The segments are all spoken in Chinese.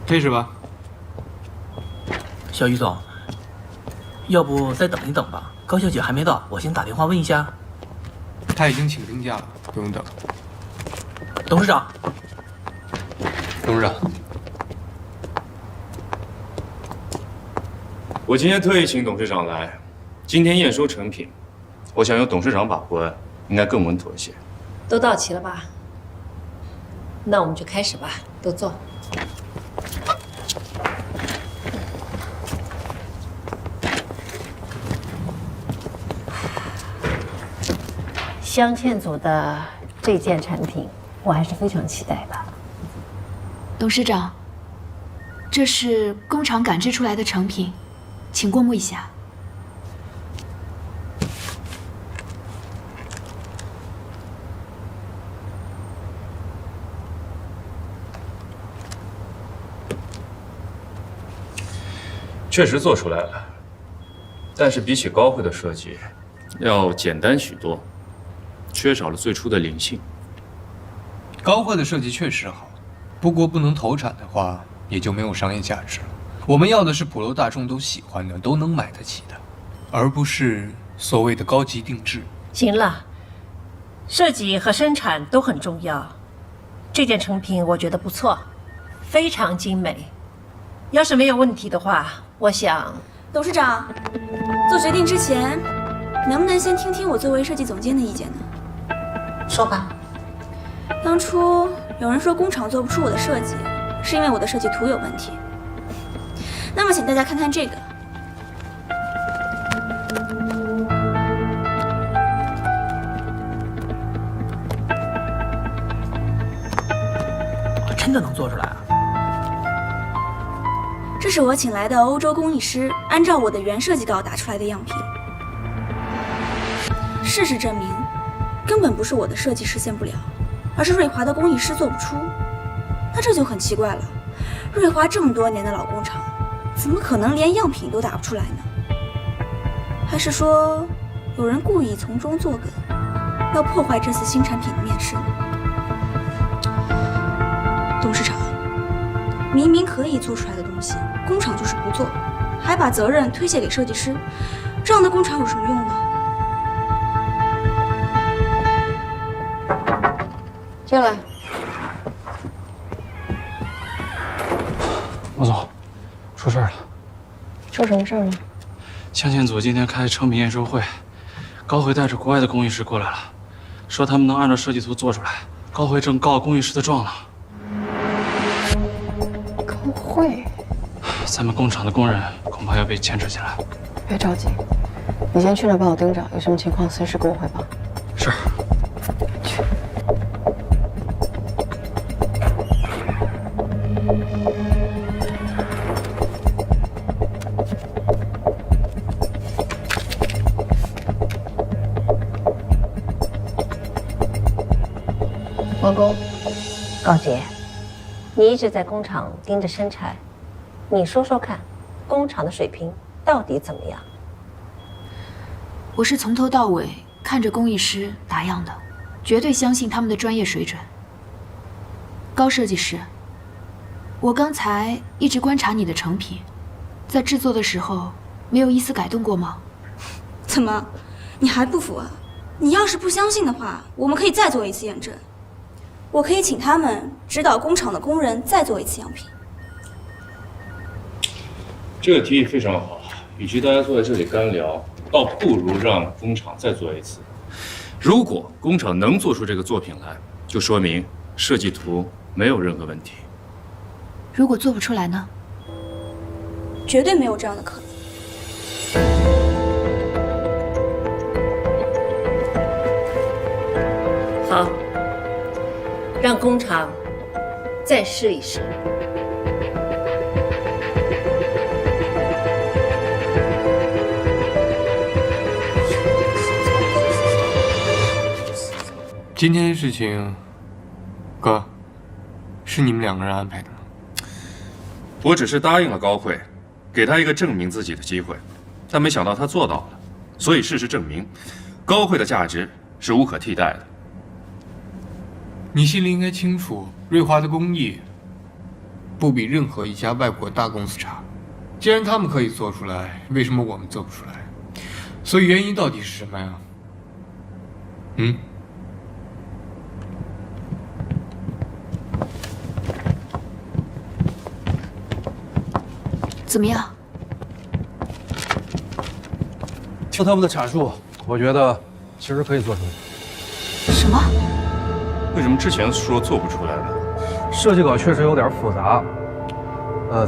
这是吧？小于总，要不再等一等吧？高小姐还没到，我先打电话问一下。她已经请病假了，不用等。董事长，董事长，我今天特意请董事长来，今天验收成品，我想由董事长把关，应该更稳妥一些。都到齐了吧？那我们就开始吧，都坐。镶嵌组的这件产品，我还是非常期待的。董事长，这是工厂赶制出来的成品，请过目一下。确实做出来了，但是比起高会的设计，要简单许多，缺少了最初的灵性。高会的设计确实好，不过不能投产的话，也就没有商业价值了。我们要的是普罗大众都喜欢的、都能买得起的，而不是所谓的高级定制。行了，设计和生产都很重要。这件成品我觉得不错，非常精美。要是没有问题的话，我想，董事长做决定之前，能不能先听听我作为设计总监的意见呢？说吧。当初有人说工厂做不出我的设计，是因为我的设计图有问题。那么，请大家看看这个。真的能做出来啊？这是我请来的欧洲工艺师按照我的原设计稿打出来的样品。事实证明，根本不是我的设计实现不了，而是瑞华的工艺师做不出。那这就很奇怪了，瑞华这么多年的老工厂，怎么可能连样品都打不出来呢？还是说，有人故意从中作梗，要破坏这次新产品的面世呢？董事长，明明可以做出来的东西，工厂就是不做，还把责任推卸给设计师，这样的工厂有什么用呢？进来。王总，出事了！出什么事儿了？镶嵌组今天开成品验收会，高会带着国外的工艺师过来了，说他们能按照设计图做出来。高会正告工艺师的状呢。高会？咱们工厂的工人恐怕要被牵扯进来。别着急，你先去那帮我盯着，有什么情况随时给我汇报。是。去。王工，高姐，你一直在工厂盯着生产，你说说看，工厂的水平到底怎么样？我是从头到尾看着工艺师打样的，绝对相信他们的专业水准。高设计师，我刚才一直观察你的成品，在制作的时候没有一丝改动过吗？怎么，你还不服啊？你要是不相信的话，我们可以再做一次验证。我可以请他们指导工厂的工人再做一次样品。这个提议非常好，与其大家坐在这里干聊，倒不如让工厂再做一次。如果工厂能做出这个作品来，就说明设计图没有任何问题。如果做不出来呢？绝对没有这样的可能。好，让工厂再试一试。今天的事情，哥，是你们两个人安排的吗？我只是答应了高会，给他一个证明自己的机会，但没想到他做到了。所以事实证明，高会的价值是无可替代的。你心里应该清楚，瑞华的工艺不比任何一家外国大公司差。既然他们可以做出来，为什么我们做不出来？所以原因到底是什么呀？怎么样？听他们的阐述，我觉得其实可以做出来。什么？为什么之前说做不出来呢？设计稿确实有点复杂，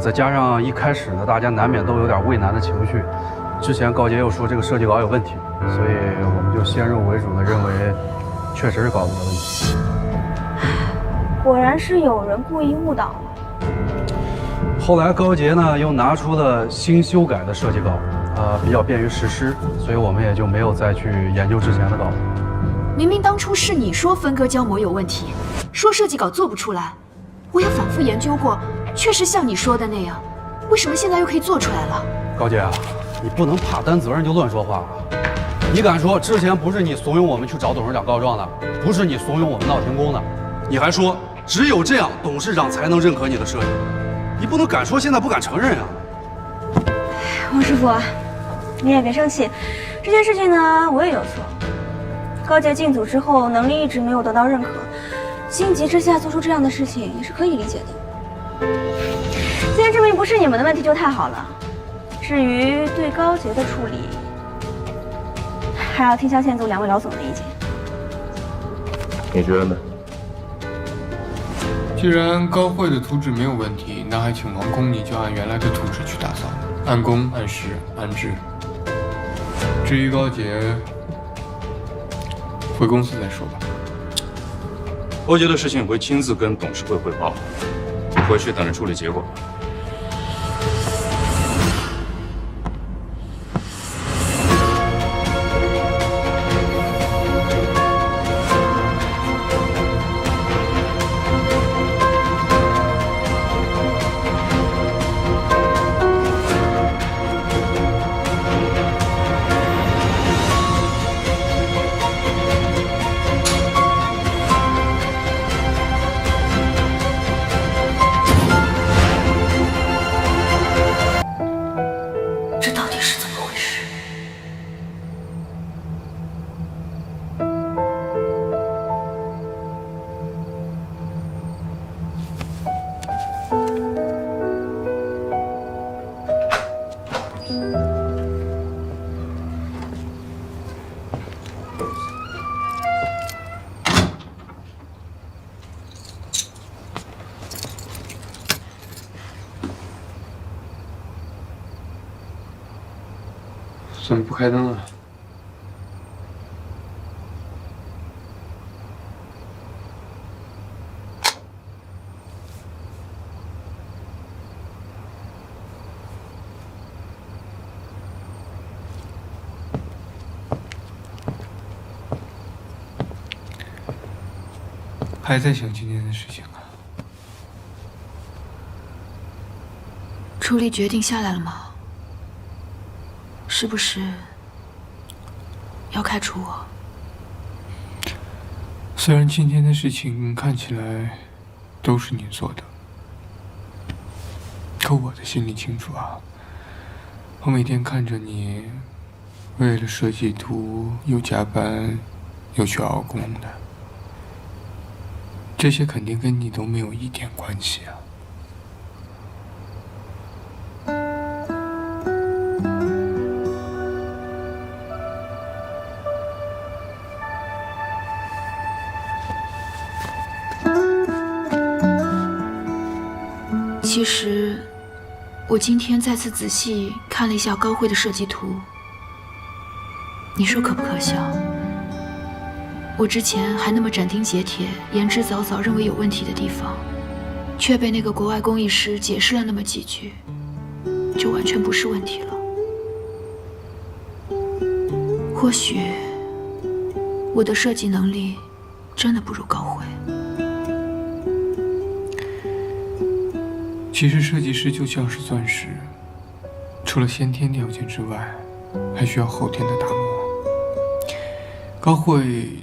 再加上一开始呢，大家难免都有点畏难的情绪。之前高杰又说这个设计稿有问题，所以我们就先入为主的认为，确实是稿子的问题。果然是有人故意误导了。后来高杰呢又拿出了新修改的设计稿，比较便于实施，所以我们也就没有再去研究之前的稿子。明明当初是你说分割胶膜有问题，说设计稿做不出来，我也反复研究过，确实像你说的那样，为什么现在又可以做出来了？高杰啊，你不能怕担责任就乱说话啊！你敢说之前不是你怂恿我们去找董事长告状的，不是你怂恿我们闹停工的？你还说只有这样董事长才能认可你的设计，你不能敢说现在不敢承认啊！王师傅，你也别生气，这件事情呢我也有错。高杰进组之后能力一直没有得到认可，心急之下做出这样的事情也是可以理解的。既然证明不是你们的问题就太好了。至于对高杰的处理，还要听向县组2位老总的意见。你觉得呢？既然高会的图纸没有问题，那还请王工你就按原来的图纸去打扫，按工、按时、按质。至于高杰，回公司再说吧。高杰的事情我会亲自跟董事会汇报，你回去等着处理结果吧。怎么不开灯啊？还在想今天的事情啊？处理决定下来了吗？是不是要开除我？虽然今天的事情看起来都是你做的，可我的心里清楚啊。我每天看着你为了设计图又加班又去熬工的，这些肯定跟你都没有一点关系啊。其实，我今天再次仔细看了一下高会的设计图，你说可不可笑？我之前还那么斩钉截铁、言之凿凿认为有问题的地方，却被那个国外工艺师解释了那么几句，就完全不是问题了。或许，我的设计能力真的不如高会。其实设计师就像是钻石，除了先天条件之外，还需要后天的打磨。高慧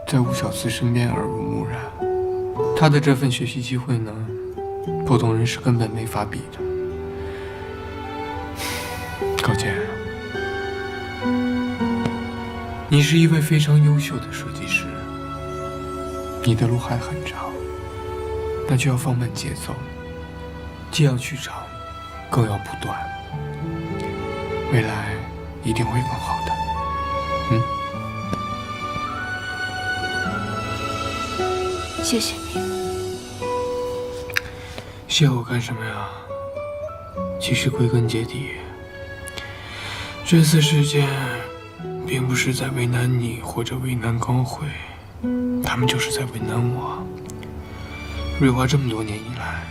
在吴小慈身边耳濡目染，他的这份学习机会呢，普通人是根本没法比的。高健，你是一位非常优秀的设计师，你的路还很长，那就要放慢节奏，既要去长，更要不断，未来一定会更好的。谢谢你。谢我干什么呀？其实归根结底，这次事件并不是在为难你或者为难高慧，他们就是在为难我。瑞华这么多年以来，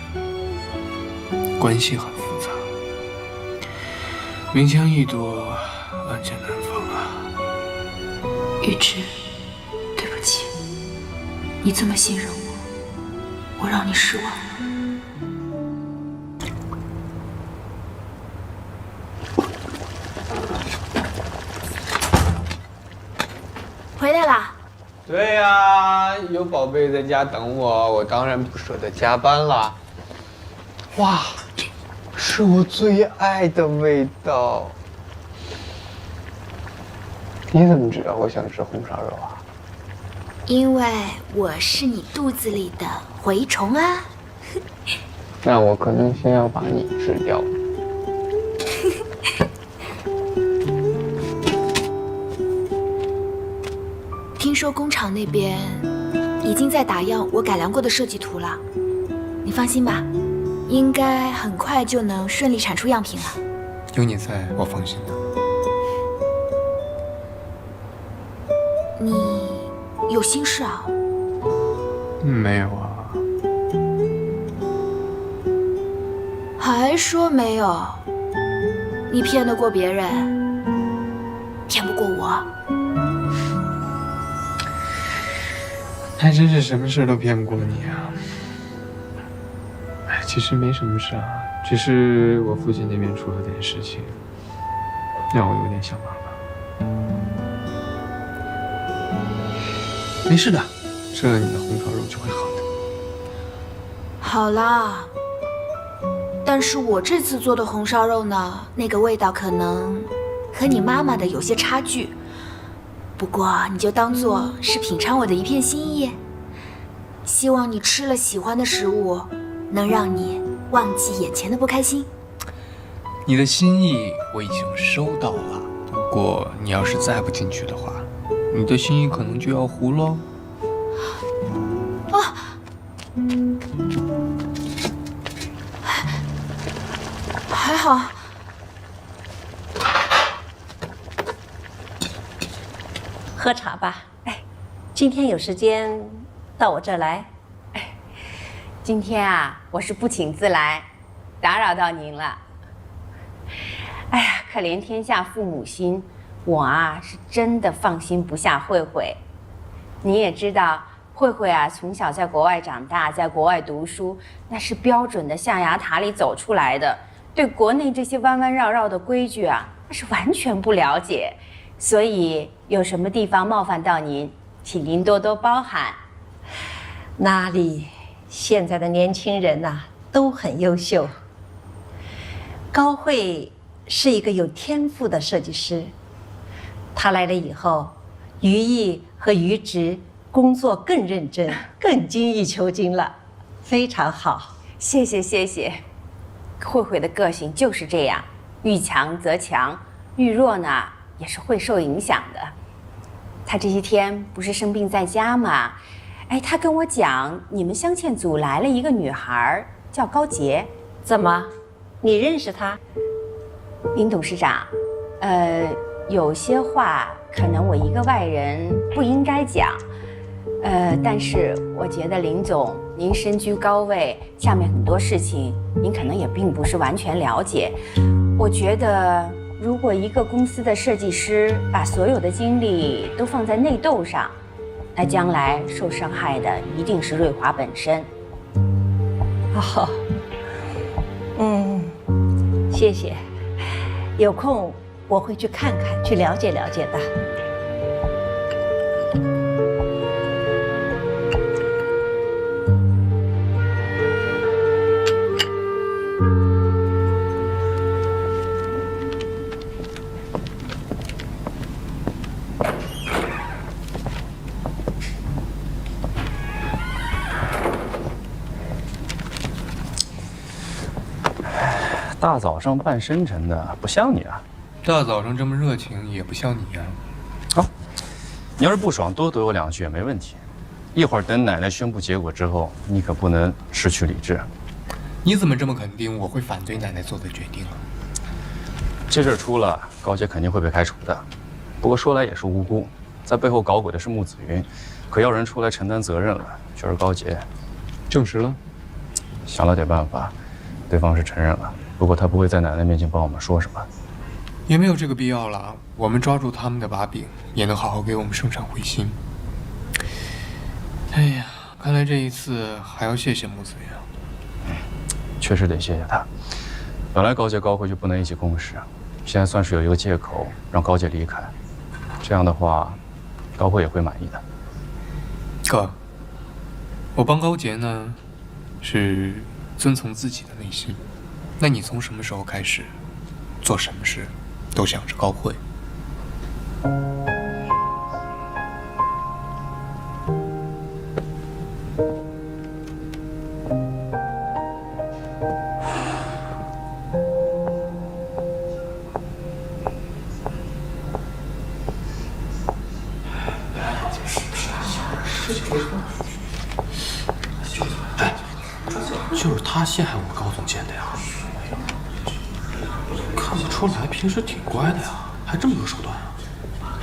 关系很复杂，明枪易躲，暗箭难防啊。玉芝，对不起，你这么信任我，我让你失望了。回来啦！对呀，有宝贝在家等我，我当然不舍得加班了。哇，是我最爱的味道。你怎么知道我想吃红烧肉啊？因为我是你肚子里的蛔虫啊。那我可能先要把你吃掉。听说工厂那边已经在打样我改良过的设计图了，你放心吧，应该很快就能顺利产出样品了。有你在，我放心的。你有心事啊？没有啊。还说没有？你骗得过别人，骗不过我。还真是什么事都骗不过你啊！哎，其实没什么事啊，只是我父亲那边出了点事情，让我有点小麻烦。没事的，吃了你的红烧肉就会好的。好啦，但是我这次做的红烧肉呢，那个味道可能和你妈妈的有些差距。不过你就当做是品尝我的一片心意，希望你吃了喜欢的食物，能让你忘记眼前的不开心。你的心意我已经收到了，不过你要是再不进去的话，你的心意可能就要糊喽。啊！还好。喝茶吧。哎，今天有时间到我这儿来。今天啊，我是不请自来，打扰到您了。哎呀，可怜天下父母心，我啊是真的放心不下慧慧。你也知道，慧慧啊从小在国外长大，在国外读书，那是标准的象牙塔里走出来的，对国内这些弯弯绕绕的规矩啊，那是完全不了解。所以有什么地方冒犯到您，请您多多包涵。哪里，现在的年轻人呐，都很优秀。高慧是一个有天赋的设计师，她来了以后，于毅和于直工作更认真，更精益求精了，非常好。谢谢谢谢。慧慧的个性就是这样，遇强则强，遇弱呢也是会受影响的。她这些天不是生病在家吗？哎，她跟我讲，你们镶嵌组来了一个女孩，叫高洁。怎么，你认识她？林董事长，有些话可能我一个外人不应该讲，但是我觉得林总您身居高位，下面很多事情您可能也并不是完全了解。我觉得，如果一个公司的设计师把所有的精力都放在内斗上，那将来受伤害的一定是瑞华本身。哦，谢谢。有空我会去看看，去了解了解的。大早上扮深沉的，不像你啊。大早上这么热情，也不像你啊。好，你要是不爽，多怼我2句也没问题。一会儿等奶奶宣布结果之后，你可不能失去理智。你怎么这么肯定我会反对奶奶做的决定啊？这事儿出了，高洁肯定会被开除的。不过说来也是无辜，在背后搞鬼的是穆子云，可要人出来承担责任了，却是高洁。证实了？想了点办法，对方是承认了，不过他不会在奶奶面前帮我们说什么。也没有这个必要了。我们抓住他们的把柄，也能好好给我们生产回心。哎呀，看来这一次还要谢谢穆子云。确实得谢谢他。本来高洁高慧就不能一起共事，现在算是有一个借口让高洁离开。这样的话，高慧也会满意的。哥，我帮高洁呢，是遵从自己的内心。那你从什么时候开始，做什么事都想着高慧？就是他陷害我们高总监的呀！看不出来，平时挺乖的呀，还这么有手段啊！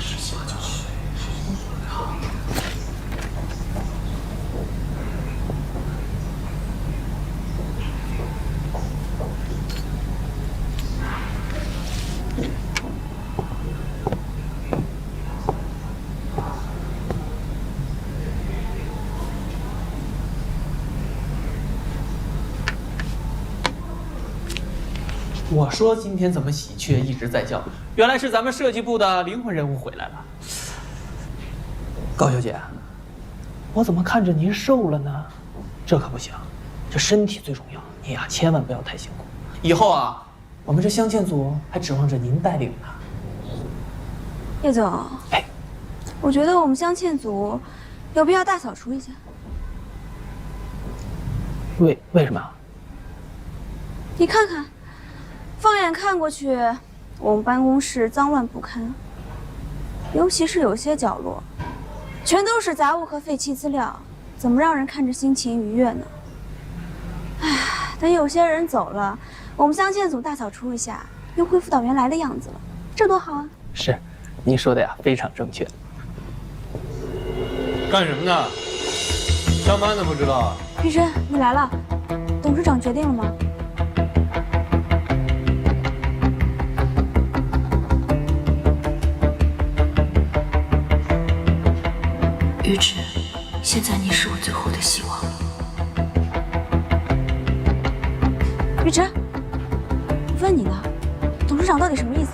我说今天怎么喜鹊一直在叫？原来是咱们设计部的灵魂人物回来了。高小姐，我怎么看着您瘦了呢？这可不行，这身体最重要，你呀千万不要太辛苦。以后啊，我们这镶嵌组还指望着您带领呢。叶总，哎，我觉得我们镶嵌组有必要大扫除一下。为什么？你看看。放眼看过去，我们办公室脏乱不堪，尤其是有些角落，全都是杂物和废弃资料，怎么让人看着心情愉悦呢？唉，等有些人走了，我们镶嵌组大扫除一下，又恢复到原来的样子了，这多好啊！是，您说的呀非常正确。干什么呢？上班呢不知道啊？玉珍，你来了，董事长决定了吗？玉芝，现在你是我最后的希望。玉芝，我问你呢，董事长到底什么意思？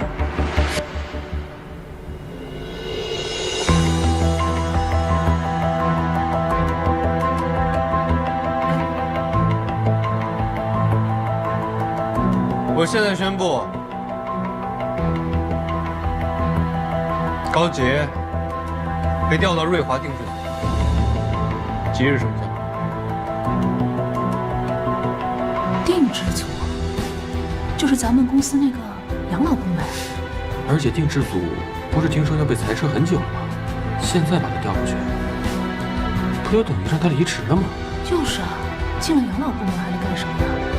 我现在宣布，高洁被调到瑞华定制组，即日生效。定制组，就是咱们公司那个养老部呗。而且定制组不是听说要被裁撤很久了吗？现在把他调过去，不就等于让他离职了吗？就是啊，进了养老部门还能干什么呢？